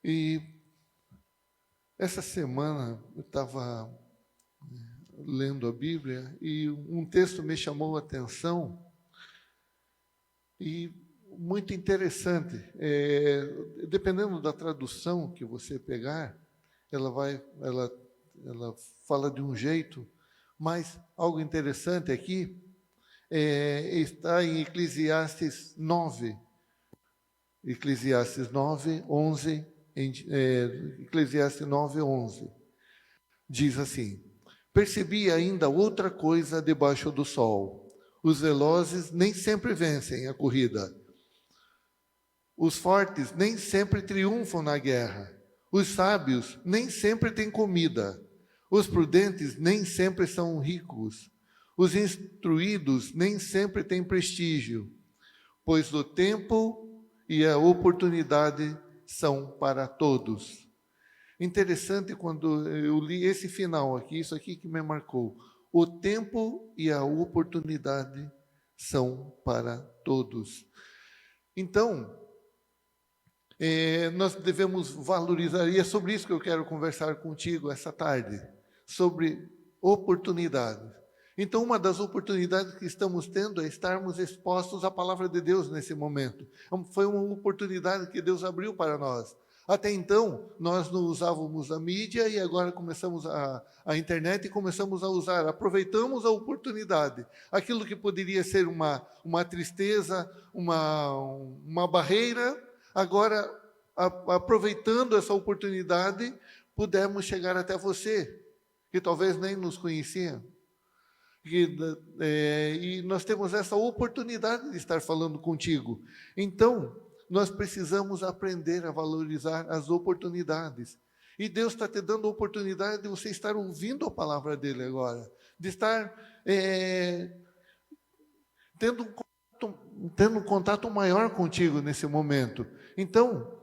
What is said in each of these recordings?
E essa semana eu estava lendo a Bíblia e um texto me chamou a atenção e muito interessante. Dependendo da tradução que você pegar, ela fala de um jeito, mas algo interessante aqui está em Eclesiastes 9. Eclesiastes 9, 11, Eclesiastes 9, 11. Diz assim: percebi ainda outra coisa debaixo do sol. Os velozes nem sempre vencem a corrida. Os fortes nem sempre triunfam na guerra. Os sábios nem sempre têm comida. Os prudentes nem sempre são ricos. Os instruídos nem sempre têm prestígio. Pois o tempo e a oportunidade são para todos. Interessante quando eu li esse final aqui, isso aqui que me marcou. O tempo e a oportunidade são para todos. Então, nós devemos valorizar, e é sobre isso que eu quero conversar contigo essa tarde, sobre oportunidades. Então, uma das oportunidades que estamos tendo é estarmos expostos à palavra de Deus nesse momento. Foi uma oportunidade que Deus abriu para nós. Até então, nós não usávamos a mídia e agora começamos a internet e começamos a usar. Aproveitamos a oportunidade. Aquilo que poderia ser uma tristeza, uma barreira, agora, aproveitando essa oportunidade, pudemos chegar até você, que talvez nem nos conhecia. E nós temos essa oportunidade de estar falando contigo. Então, nós precisamos aprender a valorizar as oportunidades. E Deus está te dando a oportunidade de você estar ouvindo a palavra dele agora, de estar tendo um contato maior contigo nesse momento. Então,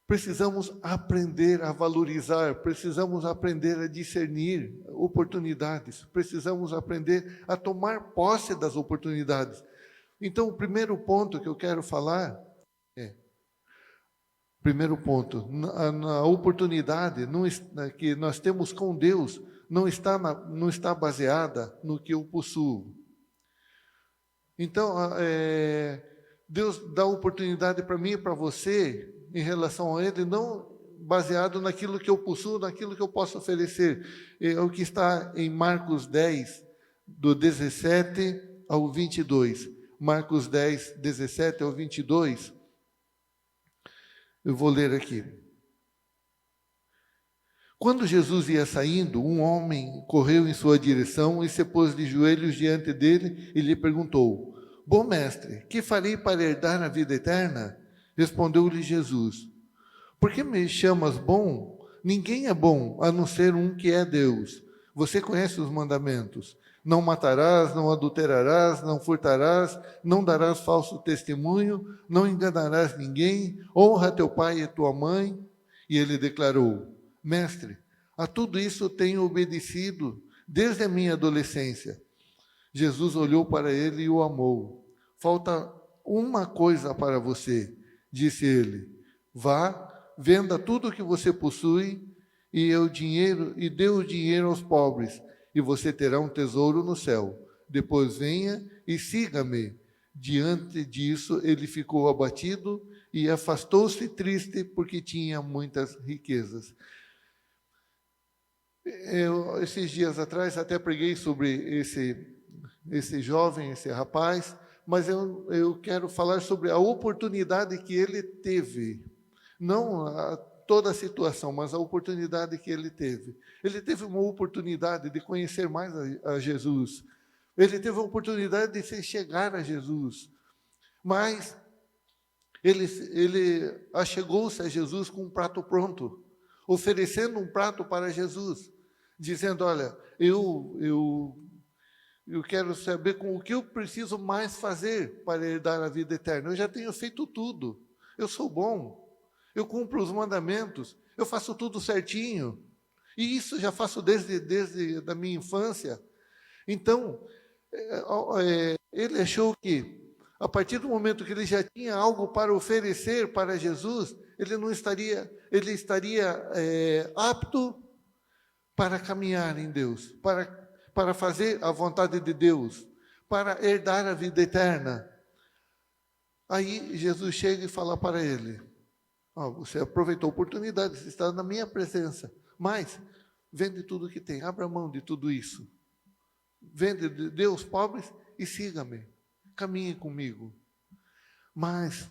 precisamos aprender a valorizar, precisamos aprender a discernir oportunidades, precisamos aprender a tomar posse das oportunidades. Então, o primeiro ponto que eu quero falar na oportunidade que nós temos com Deus, não está baseada no que eu possuo. Então, Deus dá oportunidade para mim e para você, em relação a Ele, não baseado naquilo que eu possuo, naquilo que eu posso oferecer. É o que está em Marcos 10, do 17 ao 22. Marcos 10, 17 ao 22. Eu vou ler aqui. Quando Jesus ia saindo, um homem correu em sua direção e se pôs de joelhos diante dele e lhe perguntou: bom mestre, que farei para herdar a vida eterna? Respondeu-lhe Jesus: por que me chamas bom? Ninguém é bom, a não ser um que é Deus. Você conhece os mandamentos: não matarás, não adulterarás, não furtarás, não darás falso testemunho, não enganarás ninguém, honra teu pai e tua mãe. E ele declarou: mestre, a tudo isso tenho obedecido desde a minha adolescência. Jesus olhou para ele e o amou. Falta uma coisa para você, disse ele: vá, venda tudo o que você possui e dê o dinheiro aos pobres, e você terá um tesouro no céu. Depois venha e siga-me. Diante disso, ele ficou abatido e afastou-se triste porque tinha muitas riquezas. Esses dias atrás até preguei sobre esse jovem, esse rapaz, mas eu quero falar sobre a oportunidade que ele teve. Não toda a situação, mas a oportunidade que ele teve. Ele teve uma oportunidade de conhecer mais a Jesus. Ele teve a oportunidade de se chegar a Jesus. Mas ele achegou-se a Jesus com um prato pronto, oferecendo um prato para Jesus, dizendo: olha, eu quero saber com o que eu preciso mais fazer para herdar a vida eterna. Eu já tenho feito tudo. Eu sou bom. Eu cumpro os mandamentos. Eu faço tudo certinho. E isso já faço desde a minha infância. Então, ele achou que a partir do momento que ele já tinha algo para oferecer para Jesus, ele estaria apto para caminhar em Deus, para fazer a vontade de Deus, para herdar a vida eterna. Aí Jesus chega e fala para ele: você aproveitou a oportunidade, você está na minha presença, mas vende tudo que tem, abra mão de tudo isso. Vende, dê aos pobres e siga-me, caminhe comigo. Mas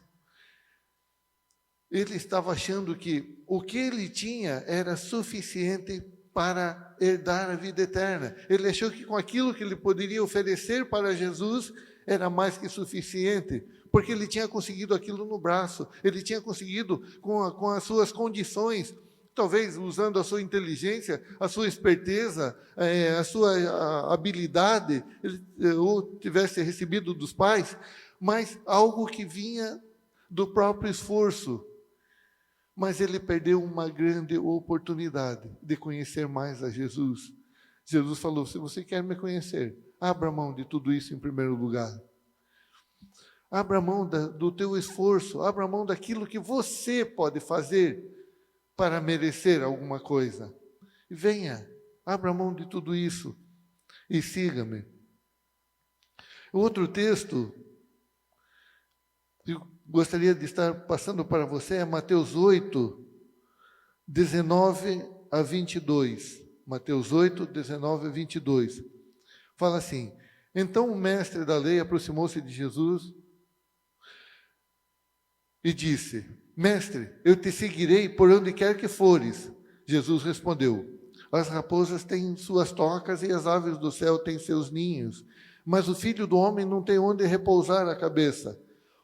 ele estava achando que o que ele tinha era suficiente para herdar a vida eterna. Ele achou que com aquilo que ele poderia oferecer para Jesus era mais que suficiente, porque ele tinha conseguido aquilo no braço, ele tinha conseguido com as suas condições, talvez usando a sua inteligência, a sua esperteza, a sua habilidade, ou tivesse recebido dos pais, mas algo que vinha do próprio esforço. Mas ele perdeu uma grande oportunidade de conhecer mais a Jesus. Jesus falou: se você quer me conhecer, abra mão de tudo isso em primeiro lugar. Abra mão do teu esforço, abra mão daquilo que você pode fazer para merecer alguma coisa. E venha, abra mão de tudo isso e siga-me. O outro texto que eu gostaria de estar passando para você é Mateus 8, 19 a 22. Mateus 8, 19 a 22. Fala assim: então o mestre da lei aproximou-se de Jesus e disse: mestre, eu te seguirei por onde quer que fores. Jesus respondeu: as raposas têm suas tocas e as aves do céu têm seus ninhos, mas o Filho do Homem não tem onde repousar a cabeça.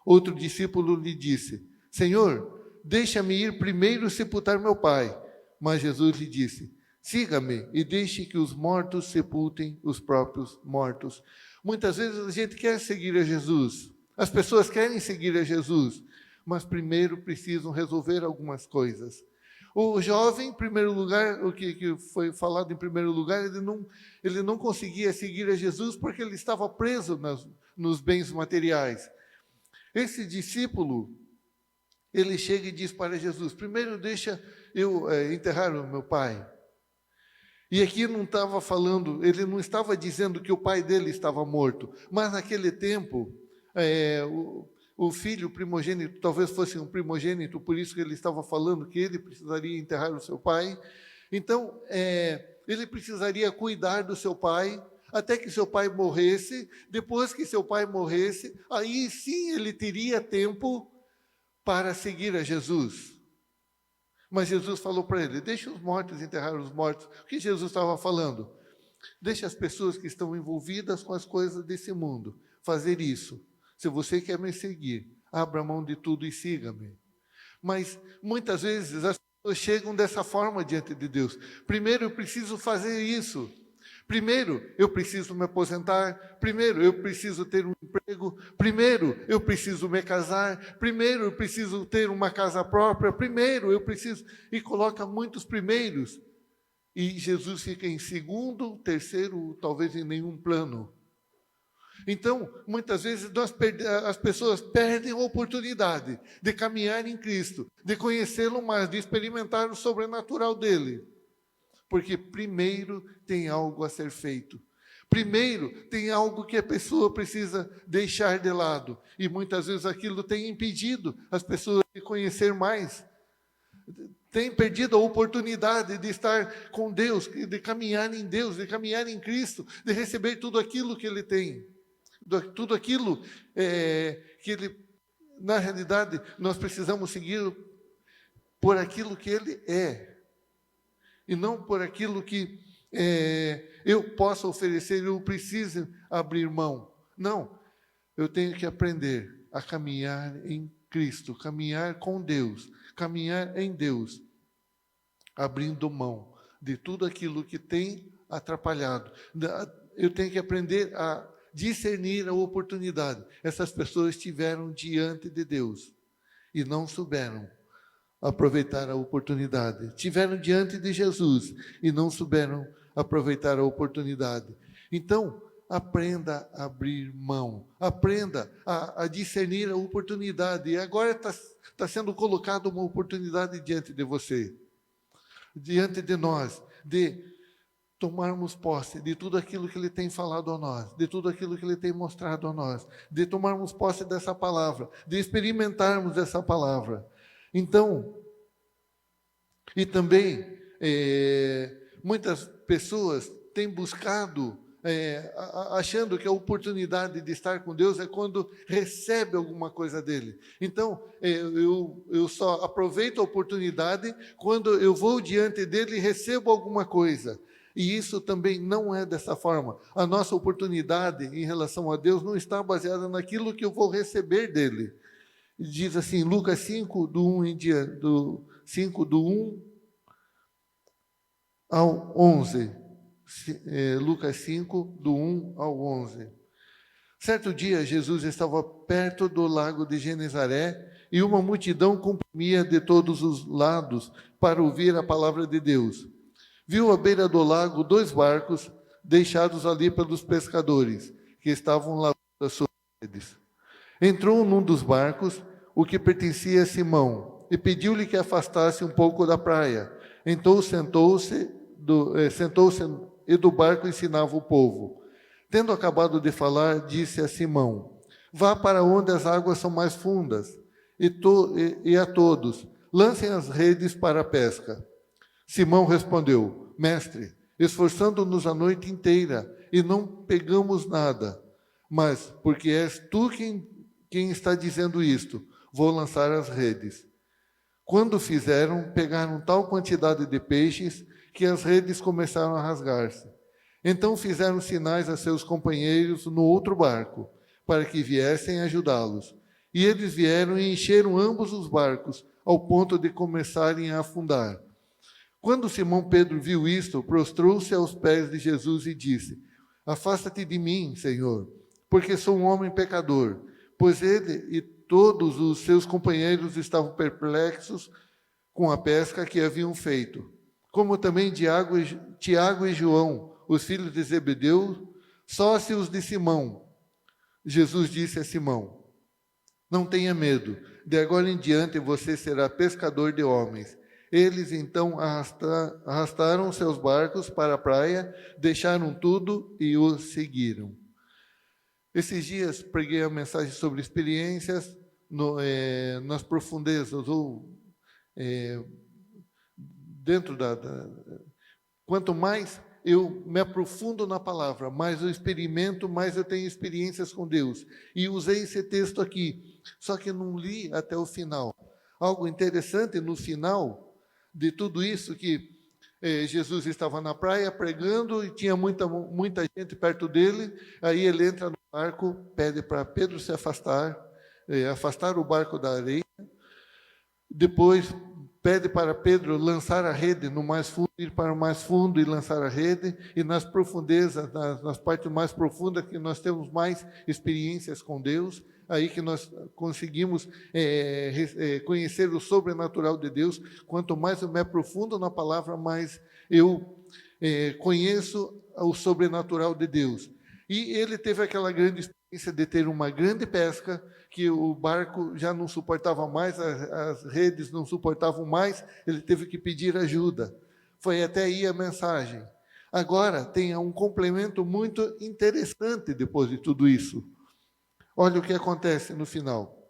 Outro discípulo lhe disse: Senhor, deixa-me ir primeiro sepultar meu pai. Mas Jesus lhe disse: siga-me e deixe que os mortos sepultem os próprios mortos. Muitas vezes a gente quer seguir a Jesus, as pessoas querem seguir a Jesus, mas primeiro precisam resolver algumas coisas. O jovem, em primeiro lugar, o que foi falado em primeiro lugar, ele não conseguia seguir a Jesus porque ele estava preso nos bens materiais. Esse discípulo, ele chega e diz para Jesus: primeiro deixa eu enterrar o meu pai. E aqui não estava falando, ele não estava dizendo que o pai dele estava morto, mas naquele tempo, o filho primogênito, talvez fosse um primogênito, por isso que ele estava falando que ele precisaria enterrar o seu pai. Então, ele precisaria cuidar do seu pai, até que seu pai morresse. Depois que seu pai morresse, aí sim ele teria tempo para seguir a Jesus. Mas Jesus falou para ele: deixa os mortos enterrar os mortos. O que Jesus estava falando? Deixa as pessoas que estão envolvidas com as coisas desse mundo fazer isso. Se você quer me seguir, abra mão de tudo e siga-me. Mas muitas vezes as pessoas chegam dessa forma diante de Deus: primeiro eu preciso fazer isso. Primeiro, eu preciso me aposentar. Primeiro, eu preciso ter um emprego. Primeiro, eu preciso me casar. Primeiro, eu preciso ter uma casa própria. Primeiro, eu preciso... E coloca muitos primeiros. E Jesus fica em segundo, terceiro, talvez em nenhum plano. Então, muitas vezes, as pessoas perdem a oportunidade de caminhar em Cristo, de conhecê-lo mais, de experimentar o sobrenatural dele. Porque primeiro tem algo a ser feito. Primeiro tem algo que a pessoa precisa deixar de lado. E muitas vezes aquilo tem impedido as pessoas de conhecer mais. Tem perdido a oportunidade de estar com Deus, de caminhar em Deus, de caminhar em Cristo, de receber tudo aquilo que Ele tem. Tudo aquilo que Ele... Na realidade, nós precisamos seguir por aquilo que Ele é. E não por aquilo que eu possa oferecer, eu preciso abrir mão. Não, eu tenho que aprender a caminhar em Cristo, caminhar com Deus, caminhar em Deus, abrindo mão de tudo aquilo que tem atrapalhado. Eu tenho que aprender a discernir a oportunidade. Essas pessoas estiveram diante de Deus e não souberam aproveitar a oportunidade. Estiveram diante de Jesus e não souberam aproveitar a oportunidade. Então, aprenda a abrir mão, aprenda a discernir a oportunidade. E agora está sendo colocada uma oportunidade diante de você, diante de nós, de tomarmos posse de tudo aquilo que Ele tem falado a nós, de tudo aquilo que Ele tem mostrado a nós, de tomarmos posse dessa palavra, de experimentarmos essa palavra. Então, e também, muitas pessoas têm buscado, achando que a oportunidade de estar com Deus é quando recebe alguma coisa dele. Então, eu só aproveito a oportunidade quando eu vou diante dele e recebo alguma coisa. E isso também não é dessa forma. A nossa oportunidade em relação a Deus não está baseada naquilo que eu vou receber dele. Diz assim, Lucas 5, do 1 em diante, do 5, do 1 ao 11. Lucas 5, do 1 ao 11. Certo dia, Jesus estava perto do lago de Genezaré e uma multidão comprimia de todos os lados para ouvir a palavra de Deus. Viu à beira do lago 2 barcos deixados ali pelos pescadores, que estavam lavando as suas redes. Entrou num dos barcos, o que pertencia a Simão, e pediu-lhe que afastasse um pouco da praia. Então sentou-se e do barco ensinava o povo. Tendo acabado de falar, disse a Simão: vá para onde as águas são mais fundas, e a todos, lancem as redes para a pesca. Simão respondeu: Mestre, esforçando-nos a noite inteira e não pegamos nada. Mas, porque és tu quem está dizendo isto, vou lançar as redes. Quando fizeram, pegaram tal quantidade de peixes que as redes começaram a rasgar-se. Então fizeram sinais a seus companheiros no outro barco, para que viessem ajudá-los. E eles vieram e encheram ambos os barcos, ao ponto de começarem a afundar. Quando Simão Pedro viu isto, prostrou-se aos pés de Jesus e disse: afasta-te de mim, Senhor, porque sou um homem pecador. Pois ele e todos os seus companheiros estavam perplexos com a pesca que haviam feito. Como também Tiago e João, os filhos de Zebedeu, sócios de Simão. Jesus disse a Simão: não tenha medo, de agora em diante você será pescador de homens. Eles então arrastaram seus barcos para a praia, deixaram tudo e o seguiram. Esses dias preguei a mensagem sobre experiências nas profundezas, ou dentro quanto mais eu me aprofundo na palavra, mais eu experimento, mais eu tenho experiências com Deus. E usei esse texto aqui, só que não li até o final. Algo interessante no final de tudo isso, que Jesus estava na praia pregando e tinha muita gente perto dele. Aí ele entra no barco, pede para Pedro se afastar o barco da areia. Depois pede para Pedro lançar a rede no mais fundo, ir para o mais fundo e lançar a rede. E nas profundezas, nas partes mais profundas, que nós temos mais experiências com Deus, aí que nós conseguimos conhecer o sobrenatural de Deus. Quanto mais eu me aprofundo na palavra, mais eu conheço o sobrenatural de Deus. E ele teve aquela grande experiência de ter uma grande pesca, que o barco já não suportava mais, as redes não suportavam mais, ele teve que pedir ajuda. Foi até aí a mensagem. Agora tem um complemento muito interessante depois de tudo isso. Olha o que acontece no final.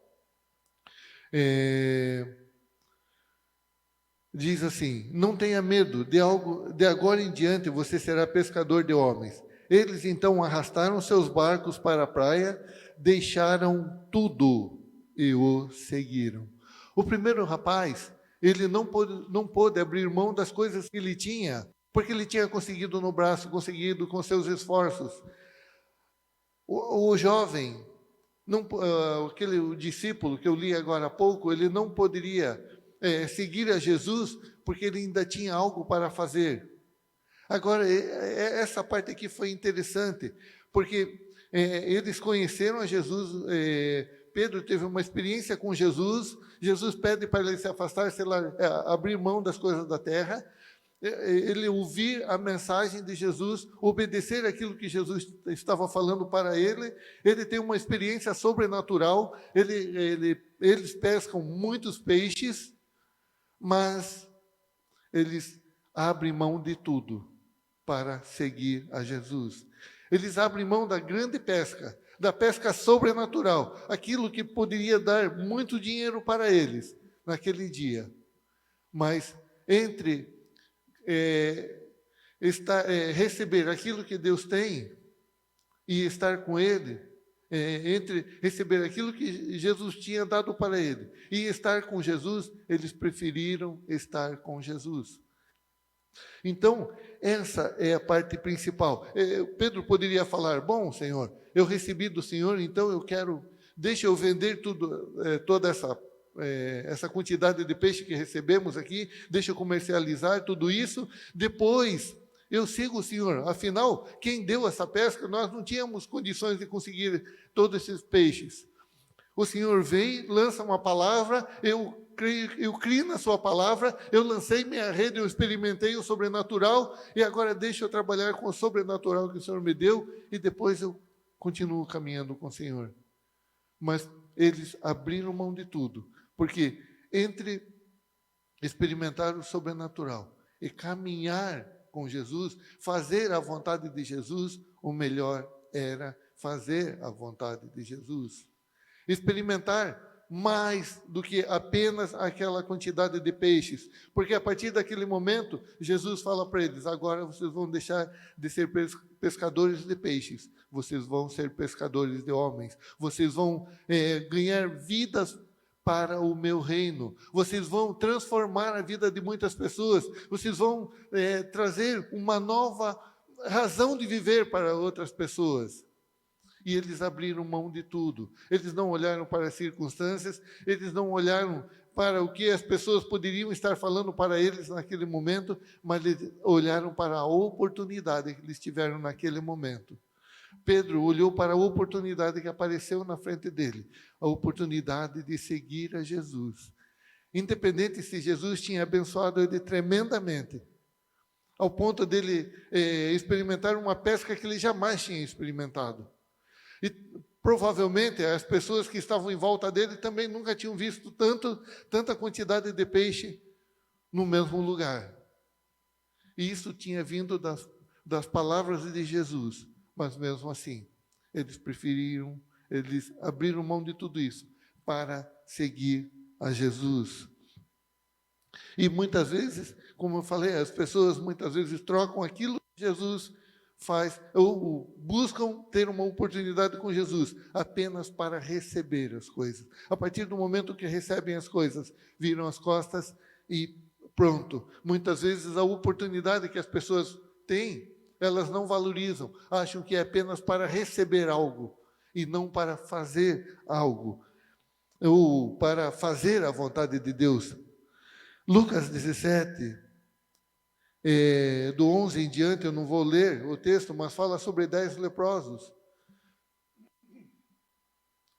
Diz assim: não tenha medo, de agora em diante você será pescador de homens. Eles então arrastaram seus barcos para a praia, deixaram tudo e o seguiram. O primeiro rapaz, ele não pôde abrir mão das coisas que ele tinha, porque ele tinha conseguido no braço, conseguido com seus esforços. O jovem, o discípulo que eu li agora há pouco, ele não poderia seguir a Jesus, porque ele ainda tinha algo para fazer. Agora, essa parte aqui foi interessante, porque eles conheceram a Jesus. Pedro teve uma experiência com Jesus. Jesus pede para ele se afastar, abrir mão das coisas da terra. ele ouvir a mensagem de Jesus, obedecer aquilo que Jesus estava falando para ele. Ele tem uma experiência sobrenatural, eles pescam muitos peixes, mas eles abrem mão de tudo para seguir a Jesus. Eles abrem mão da grande pesca, da pesca sobrenatural, aquilo que poderia dar muito dinheiro para eles naquele dia. Mas entre receber aquilo que Deus tem e estar com Ele, entre receber aquilo que Jesus tinha dado para ele e estar com Jesus, eles preferiram estar com Jesus. Então, essa é a parte principal. Pedro poderia falar: bom, Senhor, eu recebi do Senhor, então deixa eu vender tudo, toda essa quantidade de peixe que recebemos aqui, deixa eu comercializar tudo isso, depois eu sigo o Senhor. Afinal, quem deu essa pesca, nós não tínhamos condições de conseguir todos esses peixes. O Senhor vem, lança uma palavra, eu criei na sua palavra, eu lancei minha rede, eu experimentei o sobrenatural, e agora deixa eu trabalhar com o sobrenatural que o Senhor me deu, e depois eu continuo caminhando com o Senhor. Mas eles abriram mão de tudo, porque entre experimentar o sobrenatural e caminhar com Jesus, fazer a vontade de Jesus, o melhor era fazer a vontade de Jesus. Experimentar mais do que apenas aquela quantidade de peixes, porque a partir daquele momento, Jesus fala para eles: agora vocês vão deixar de ser pescadores de peixes, vocês vão ser pescadores de homens, vocês vão ganhar vidas para o meu reino, vocês vão transformar a vida de muitas pessoas, vocês vão trazer uma nova razão de viver para outras pessoas. E eles abriram mão de tudo. Eles não olharam para as circunstâncias, eles não olharam para o que as pessoas poderiam estar falando para eles naquele momento, mas eles olharam para a oportunidade que eles tiveram naquele momento. Pedro olhou para a oportunidade que apareceu na frente dele, a oportunidade de seguir a Jesus. Independente se Jesus tinha abençoado ele tremendamente, ao ponto dele experimentar uma pesca que ele jamais tinha experimentado. E provavelmente as pessoas que estavam em volta dele também nunca tinham visto tanta quantidade de peixe no mesmo lugar. E isso tinha vindo das palavras de Jesus. Mas mesmo assim, eles abriram mão de tudo isso para seguir a Jesus. E muitas vezes, como eu falei, as pessoas muitas vezes trocam aquilo que Jesus faz, ou buscam ter uma oportunidade com Jesus apenas para receber as coisas. A partir do momento que recebem as coisas, viram as costas e pronto. Muitas vezes a oportunidade que as pessoas têm, elas não valorizam, acham que é apenas para receber algo e não para fazer algo, ou para fazer a vontade de Deus. Lucas 17, do 11 em diante, eu não vou ler o texto, mas fala sobre 10 leprosos.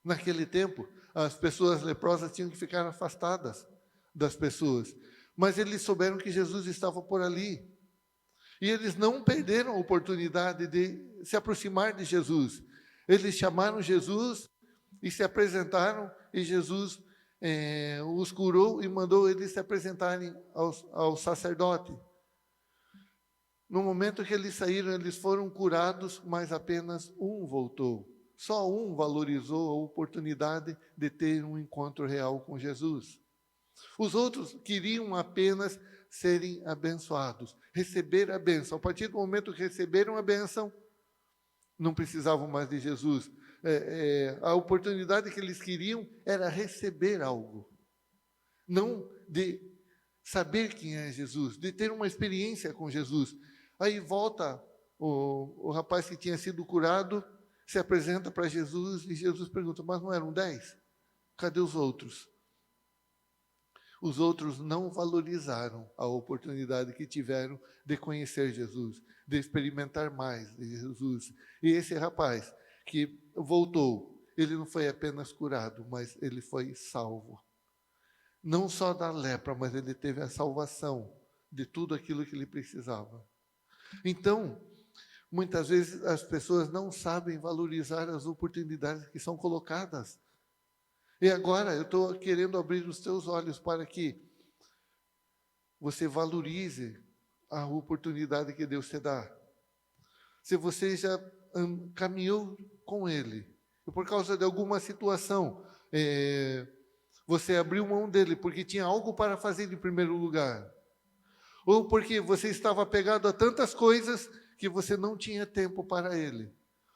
Naquele tempo, as pessoas leprosas tinham que ficar afastadas das pessoas, mas eles souberam que Jesus estava por ali. E eles não perderam a oportunidade de se aproximar de Jesus. Eles chamaram Jesus e se apresentaram, e Jesus os curou e mandou eles se apresentarem ao sacerdote. No momento que eles saíram, eles foram curados, mas apenas um voltou. Só um valorizou a oportunidade de ter um encontro real com Jesus. Os outros queriam apenas serem abençoados, receber a bênção. A partir do momento que receberam a bênção, não precisavam mais de Jesus. A oportunidade que eles queriam era receber algo, não de saber quem é Jesus, de ter uma experiência com Jesus. Aí volta o rapaz que tinha sido curado, se apresenta para Jesus, e Jesus pergunta: mas não eram 10? Cadê os outros? Os outros não valorizaram a oportunidade que tiveram de conhecer Jesus, de experimentar mais de Jesus. E esse rapaz que voltou, ele não foi apenas curado, mas ele foi salvo. Não só da lepra, mas ele teve a salvação de tudo aquilo que ele precisava. Então, muitas vezes as pessoas não sabem valorizar as oportunidades que são colocadas. E agora eu estou querendo abrir os teus olhos para que você valorize a oportunidade que Deus te dá. Se você já caminhou com Ele, e por causa de alguma situação, você abriu mão dele porque tinha algo para fazer em primeiro lugar, ou porque você estava apegado a tantas coisas que você não tinha tempo para Ele,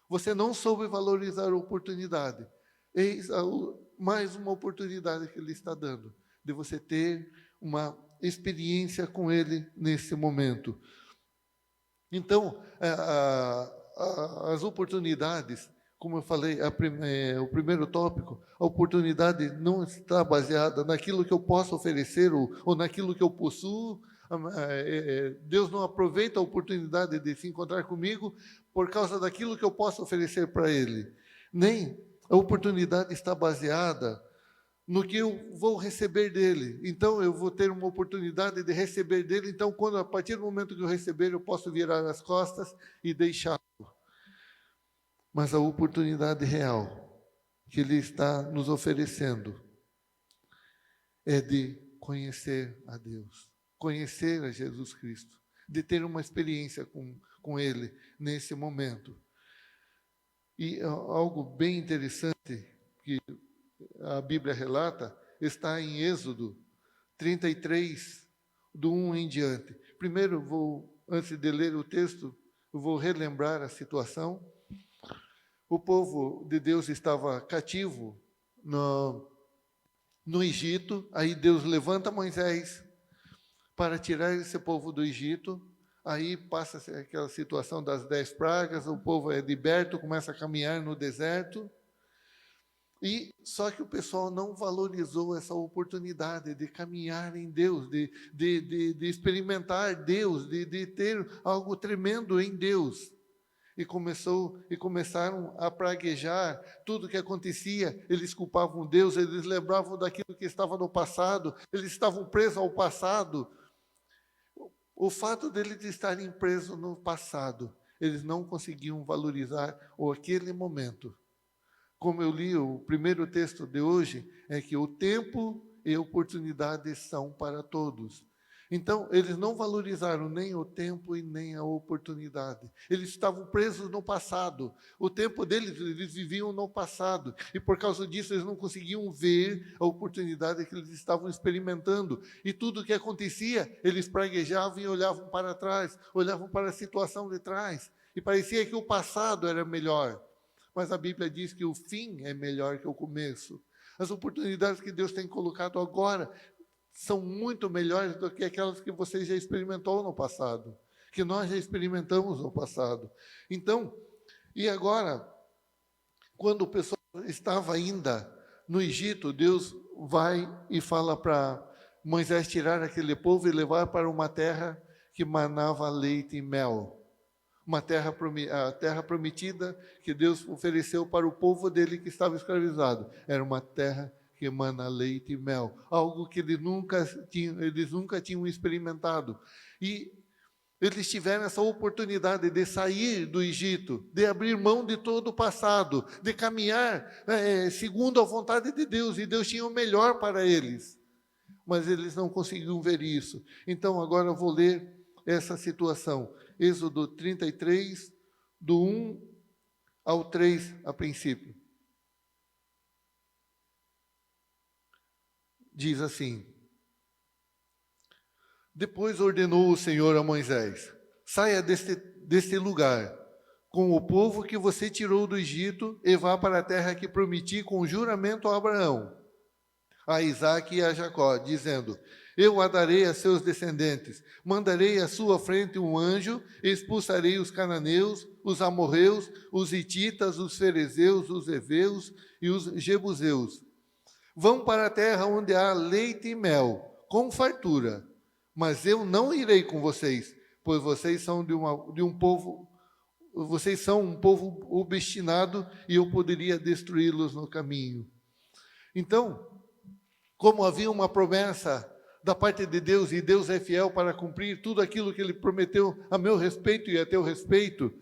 você não soube valorizar a oportunidade. Eis mais uma oportunidade que Ele está dando, de você ter uma experiência com Ele nesse momento. Então, as oportunidades, como eu falei, o primeiro tópico, a oportunidade não está baseada naquilo que eu posso oferecer ou naquilo que eu possuo. Deus não aproveita a oportunidade de se encontrar comigo por causa daquilo que eu posso oferecer para Ele. Nem a oportunidade está baseada no que eu vou receber dele. Então, eu vou ter uma oportunidade de receber dele. Então, a partir do momento que eu receber, eu posso virar as costas e deixá-lo. Mas a oportunidade real que ele está nos oferecendo é de conhecer a Deus, conhecer a Jesus Cristo, de ter uma experiência com ele nesse momento. E algo bem interessante que a Bíblia relata, está em Êxodo 33, do 1 em diante. Primeiro, antes de ler o texto, eu vou relembrar a situação. O povo de Deus estava cativo no Egito, aí Deus levanta Moisés para tirar esse povo do Egito, aí passa aquela situação das 10 pragas, o povo é liberto, começa a caminhar no deserto. E só que o pessoal não valorizou essa oportunidade de caminhar em Deus, de experimentar Deus, de ter algo tremendo em Deus. E começaram a praguejar tudo que acontecia. Eles culpavam Deus, eles lembravam daquilo que estava no passado, eles estavam presos ao passado. O fato deles estarem presos no passado, eles não conseguiam valorizar aquele momento. Como eu li o primeiro texto de hoje, é que o tempo e oportunidades são para todos. Então, eles não valorizaram nem o tempo e nem a oportunidade. Eles estavam presos no passado. O tempo deles, eles viviam no passado. E por causa disso, eles não conseguiam ver a oportunidade que eles estavam experimentando. E tudo o que acontecia, eles praguejavam e olhavam para trás, olhavam para a situação de trás. E parecia que o passado era melhor. Mas a Bíblia diz que o fim é melhor que o começo. As oportunidades que Deus tem colocado agora são muito melhores do que aquelas que você já experimentou no passado, que nós já experimentamos no passado. Então, e agora, quando o pessoal estava ainda no Egito, Deus vai e fala para Moisés tirar aquele povo e levar para uma terra que manava leite e mel. A terra prometida que Deus ofereceu para o povo dele que estava escravizado. Era uma terra que emana leite e mel, algo que eles nunca tinham experimentado. E eles tiveram essa oportunidade de sair do Egito, de abrir mão de todo o passado, de caminhar segundo a vontade de Deus, e Deus tinha o melhor para eles. Mas eles não conseguiam ver isso. Então agora eu vou ler essa situação. Êxodo 33, do 1 ao 3, a princípio. Diz assim: Depois ordenou o Senhor a Moisés: saia deste lugar, com o povo que você tirou do Egito, e vá para a terra que prometi com juramento a Abraão, a Isaque e a Jacó, dizendo: eu a darei a seus descendentes, mandarei à sua frente um anjo, e expulsarei os cananeus, os amorreus, os hititas, os ferezeus, os heveus e os jebuseus. Vão para a terra onde há leite e mel, com fartura, mas eu não irei com vocês, pois vocês são um povo obstinado, e eu poderia destruí-los no caminho. Então, como havia uma promessa da parte de Deus, e Deus é fiel para cumprir tudo aquilo que Ele prometeu a meu respeito e a teu respeito.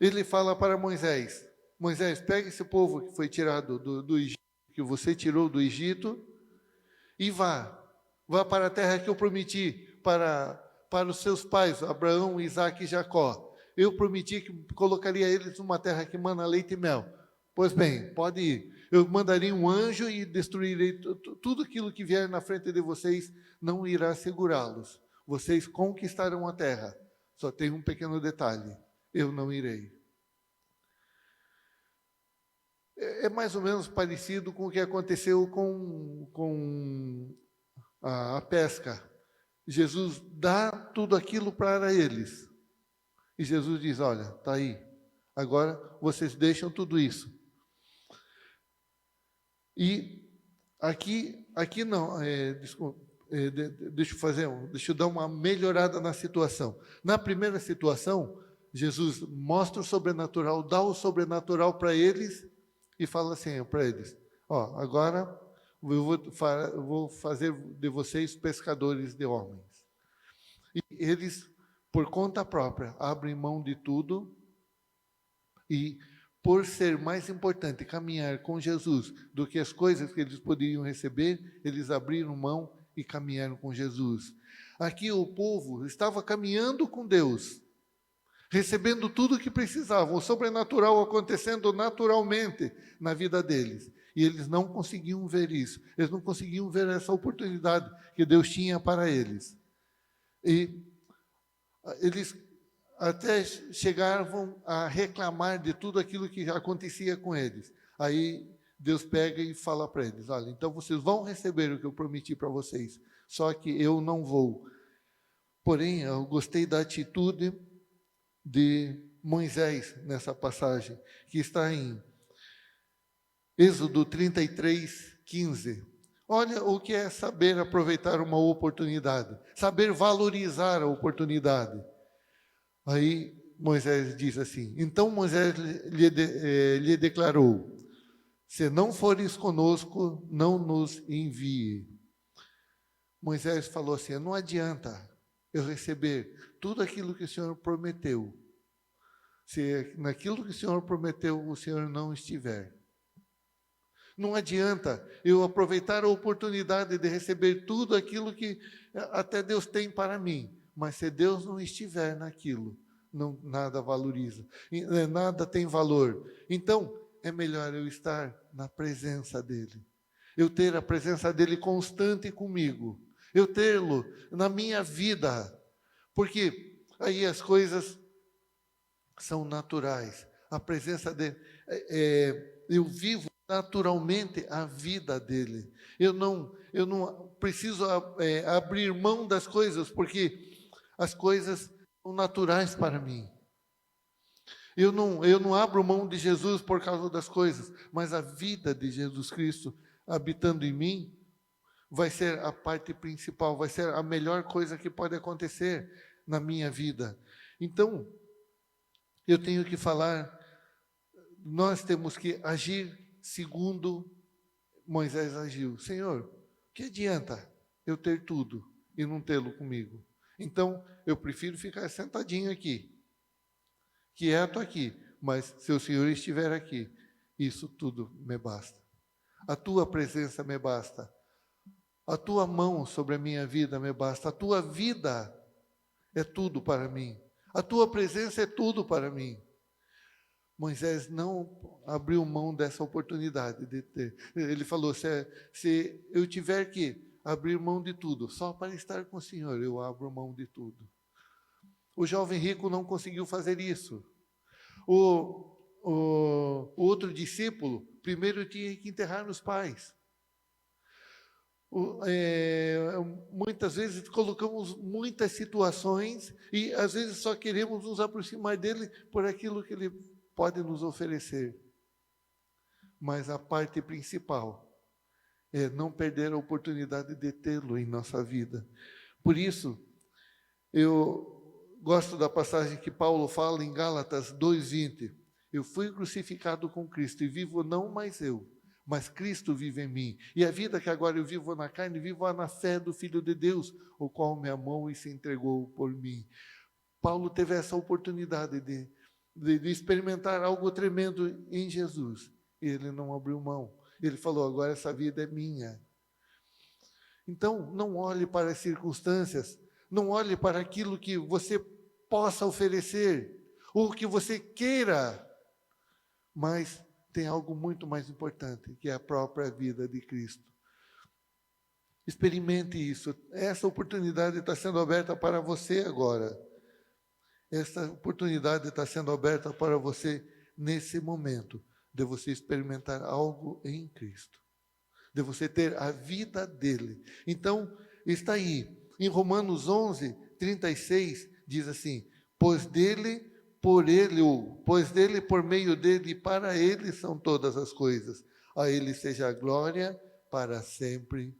Ele fala para Moisés: Moisés, pega esse povo que foi tirado do Egito, que você tirou do Egito, e vá para a terra que eu prometi para os seus pais, Abraão, Isaque e Jacó. Eu prometi que colocaria eles numa terra que mana leite e mel. Pois bem, pode ir. Eu mandarei um anjo e destruirei tudo aquilo que vier na frente de vocês, não irá segurá-los. Vocês conquistarão a terra. Só tem um pequeno detalhe: eu não irei. É mais ou menos parecido com o que aconteceu com a pesca. Jesus dá tudo aquilo para eles. E Jesus diz: olha, está aí. Agora vocês deixam tudo isso. E aqui não, deixa eu dar uma melhorada na situação. Na primeira situação, Jesus mostra o sobrenatural, dá o sobrenatural para eles e fala assim para eles: ó, agora eu vou fazer de vocês pescadores de homens. E eles, por conta própria, abrem mão de tudo e, por ser mais importante caminhar com Jesus do que as coisas que eles poderiam receber, eles abriram mão e caminharam com Jesus. Aqui o povo estava caminhando com Deus, recebendo tudo o que precisavam, o sobrenatural acontecendo naturalmente na vida deles. E eles não conseguiam ver isso, eles não conseguiam ver essa oportunidade que Deus tinha para eles. E eles até chegavam a reclamar de tudo aquilo que acontecia com eles. Aí Deus pega e fala para eles: olha, então vocês vão receber o que eu prometi para vocês, só que eu não vou. Porém, eu gostei da atitude de Moisés nessa passagem, que está em Êxodo 33, 15. Olha o que é saber aproveitar uma oportunidade, saber valorizar a oportunidade. Aí Moisés diz assim: então Moisés lhe declarou: se não fores conosco, não nos envie. Moisés falou assim: não adianta eu receber tudo aquilo que o Senhor prometeu, se naquilo que o Senhor prometeu o Senhor não estiver. Não adianta eu aproveitar a oportunidade de receber tudo aquilo que até Deus tem para mim, mas se Deus não estiver naquilo, nada valoriza, nada tem valor. Então, é melhor eu estar na presença dEle, eu ter a presença dEle constante comigo, eu tê-lo na minha vida, porque aí as coisas são naturais. A presença dEle, eu vivo naturalmente a vida dele. Eu não preciso abrir mão das coisas, porque as coisas são naturais para mim. Eu não abro mão de Jesus por causa das coisas, mas a vida de Jesus Cristo habitando em mim vai ser a parte principal, vai ser a melhor coisa que pode acontecer na minha vida. Então, eu tenho que falar, nós temos que agir segundo Moisés agiu. Senhor, que adianta eu ter tudo e não tê-lo comigo? Então, eu prefiro ficar sentadinho aqui, quieto aqui, mas se o Senhor estiver aqui, isso tudo me basta. A tua presença me basta. A tua mão sobre a minha vida me basta. A tua vida é tudo para mim. A tua presença é tudo para mim. Moisés não abriu mão dessa oportunidade de ter. Ele falou: se eu tiver que abrir mão de tudo, só para estar com o Senhor, eu abro mão de tudo. O jovem rico não conseguiu fazer isso. O outro discípulo, primeiro tinha que enterrar os pais. Muitas vezes colocamos muitas situações e às vezes só queremos nos aproximar dele por aquilo que ele pode nos oferecer. Mas a parte principal é não perder a oportunidade de tê-lo em nossa vida. Por isso, eu gosto da passagem que Paulo fala em Gálatas 2:20. Eu fui crucificado com Cristo e vivo não mais eu, mas Cristo vive em mim. E a vida que agora eu vivo na carne, vivo na fé do Filho de Deus, o qual me amou e se entregou por mim. Paulo teve essa oportunidade de experimentar algo tremendo em Jesus. E ele não abriu mão. Ele falou, agora essa vida é minha. Então, não olhe para as circunstâncias, não olhe para aquilo que você possa oferecer, ou que você queira, mas tem algo muito mais importante, que é a própria vida de Cristo. Experimente isso. Essa oportunidade está sendo aberta para você agora. Essa oportunidade está sendo aberta para você nesse momento, de você experimentar algo em Cristo, de você ter a vida dele. Então, está aí. Em Romanos 11, 36, diz assim, pois dele, por meio dele e para ele são todas as coisas. A ele seja a glória para sempre.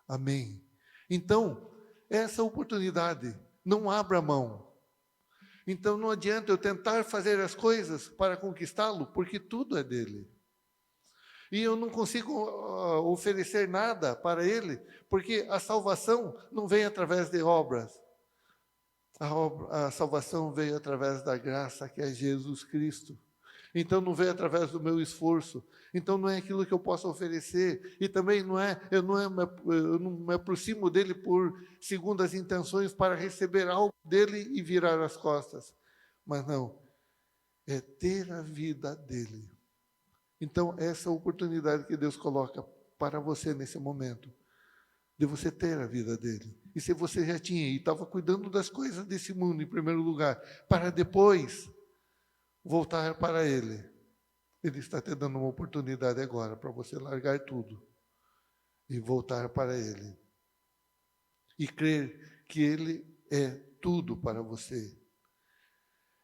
Amém. Então, essa oportunidade, não abra mão. Então, não adianta eu tentar fazer as coisas para conquistá-lo, porque tudo é dele. E eu não consigo oferecer nada para ele, porque a salvação não vem através de obras. A salvação veio através da graça, que é Jesus Cristo. Então não veio através do meu esforço. Então não é aquilo que eu posso oferecer. E também eu não me aproximo dele por segundas intenções para receber algo dele e virar as costas. Mas não, é ter a vida dele. Então essa oportunidade que Deus coloca para você nesse momento, de você ter a vida dele. E se você já tinha e estava cuidando das coisas desse mundo em primeiro lugar, para depois voltar para ele, ele está te dando uma oportunidade agora para você largar tudo e voltar para ele. E crer que ele é tudo para você.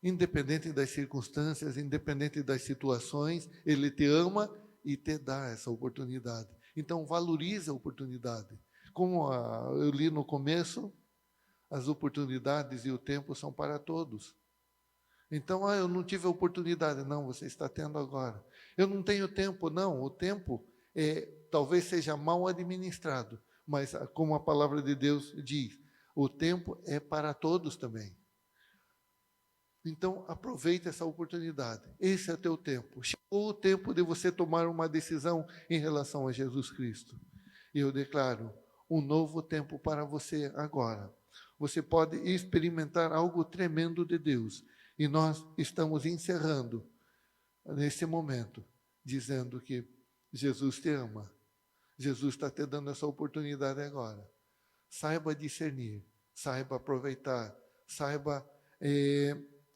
Independente das circunstâncias, independente das situações, ele te ama e te dá essa oportunidade. Então valorize a oportunidade. Como eu li no começo, as oportunidades e o tempo são para todos. Então, eu não tive a oportunidade. Não, você está tendo agora. Eu não tenho tempo. Não, o tempo talvez seja mal administrado. Mas, como a palavra de Deus diz, o tempo é para todos também. Então, aproveite essa oportunidade. Esse é teu tempo. Chegou o tempo de você tomar uma decisão em relação a Jesus Cristo. E eu declaro um novo tempo para você agora. Você pode experimentar algo tremendo de Deus. E nós estamos encerrando nesse momento, dizendo que Jesus te ama. Jesus está te dando essa oportunidade agora. Saiba discernir, saiba aproveitar, saiba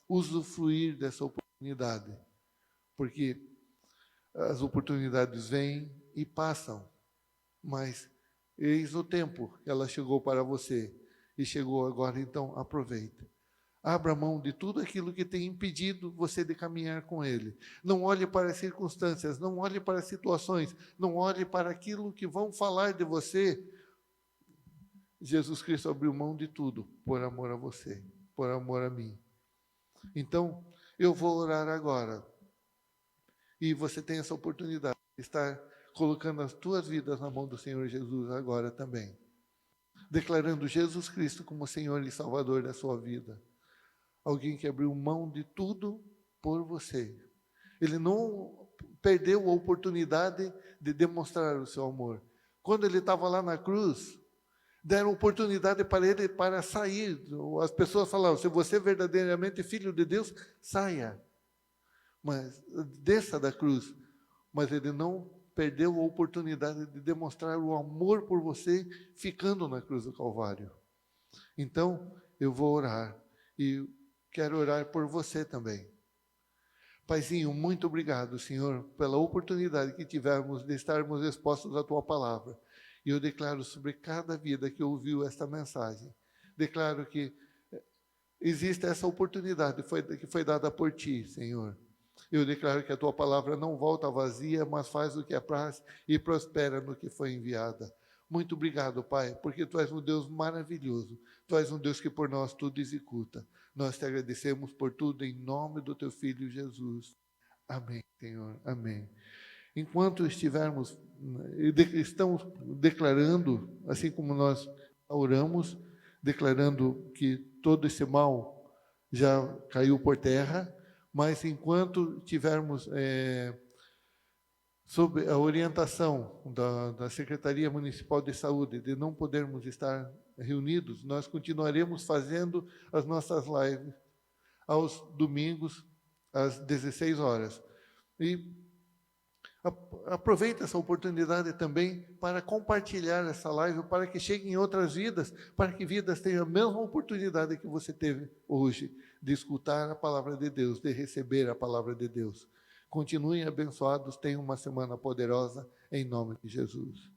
usufruir dessa oportunidade. Porque as oportunidades vêm e passam, mas eis o tempo que ela chegou para você. E chegou agora, então aproveita. Abra mão de tudo aquilo que tem impedido você de caminhar com Ele. Não olhe para as circunstâncias, não olhe para as situações, não olhe para aquilo que vão falar de você. Jesus Cristo abriu mão de tudo por amor a você, por amor a mim. Então, eu vou orar agora. E você tem essa oportunidade de estar colocando as tuas vidas na mão do Senhor Jesus agora também. Declarando Jesus Cristo como Senhor e Salvador da sua vida. Alguém que abriu mão de tudo por você. Ele não perdeu a oportunidade de demonstrar o seu amor. Quando ele estava lá na cruz, deram oportunidade para ele para sair. As pessoas falavam, se você é verdadeiramente filho de Deus, saia. Mas desça da cruz. Mas ele não perdeu a oportunidade de demonstrar o amor por você ficando na cruz do Calvário. Então, eu vou orar. E quero orar por você também. Paizinho, muito obrigado, Senhor, pela oportunidade que tivemos de estarmos expostos à Tua Palavra. E eu declaro sobre cada vida que ouviu esta mensagem, declaro que existe essa oportunidade que foi dada por Ti, Senhor. Eu declaro que a Tua Palavra não volta vazia, mas faz o que apraz e prospera no que foi enviada. Muito obrigado, Pai, porque Tu és um Deus maravilhoso. Tu és um Deus que por nós tudo executa. Nós te agradecemos por tudo em nome do Teu Filho Jesus. Amém, Senhor. Amém. Enquanto estivermos, estamos declarando, assim como nós oramos, declarando que todo esse mal já caiu por terra, mas enquanto tivermos sob a orientação da Secretaria Municipal de Saúde de não podermos estar reunidos, nós continuaremos fazendo as nossas lives aos domingos, às 16 horas. E aproveita essa oportunidade também para compartilhar essa live, para que chegue em outras vidas, para que vidas tenham a mesma oportunidade que você teve hoje, de escutar a palavra de Deus, de receber a palavra de Deus. Continuem abençoados, tenham uma semana poderosa, em nome de Jesus.